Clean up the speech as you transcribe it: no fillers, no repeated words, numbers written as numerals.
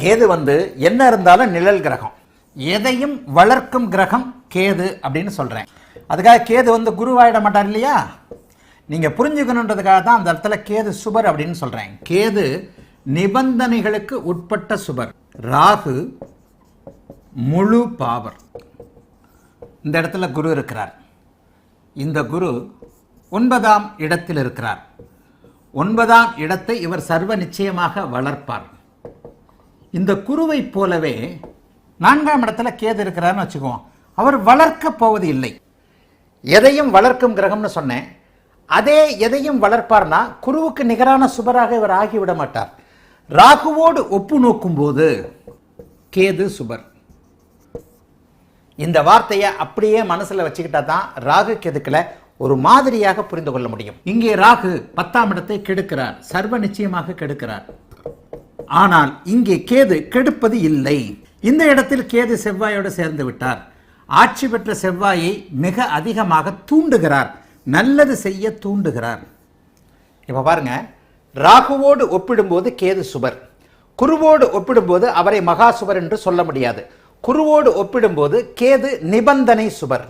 கேது என்ன இருந்தாலும் நிழல் கிரகம், எதையும் வளர்க்கும் கிரகம் கேது அப்படின்னு சொல்றேன். அதுக்காக கேது குருவாயிட மாட்டார் இல்லையா? நீங்க புரிஞ்சுக்கணுன்றதுக்காக தான் அந்த இடத்துல கேது சுபர் அப்படின்னு சொல்றேன். கேது நிபந்தனைகளுக்கு உட்பட்ட சுபர். ராகு முழு பாவர். இந்த இடத்துல குரு இருக்கிறார். இந்த குரு 9ஆம் இடத்தில் இருக்கிறார். 9ஆம் இடத்தை இவர் சர்வ நிச்சயமாக வளர்ப்பார். இந்த குருவை போலவே 4ஆம் இடத்துல கேது இருக்கிறார்னு வச்சுக்குவோம். அவர் வளர்க்க போவது இல்லை. எதையும் வளர்க்கும் கிரகம்னு சொன்னேன். அதே எதையும் வளர்ப்பார்னா குருவுக்கு நிகரான சுபராக இவர் ஆகிவிட மாட்டார். ராகுவோடு ஒப்பு நோக்கும் போது கேது சுபர். இந்த வார்த்தையை அப்படியே மனசுல வச்சுக்கிட்டா தான் ராகு கேதுக்களை ஒரு மாதிரியாக புரிந்து கொள்ள முடியும். இங்கே ராகு 10ஆம் இடத்தை கெடுக்கிறார், சர்வ நிச்சயமாக கெடுக்கிறார். ஆனால் இங்கே கேது கெடுப்பது இல்லை. இந்த இடத்தில் கேது செவ்வாயோடு சேர்ந்து விட்டார். ஆட்சி பெற்ற செவ்வாயை மிக அதிகமாக தூண்டுகிறார், நல்லது செய்ய தூண்டுகிறார். இப்ப பாருங்க, ராகுவோடு ஒப்பிடும்போது கேது சுபர், குருவோடு ஒப்பிடும்போது அவரை மகா சுபர் என்று சொல்ல முடியாது. குருவோடு ஒப்பிடும்போது கேது நிபந்தனை சுபர்.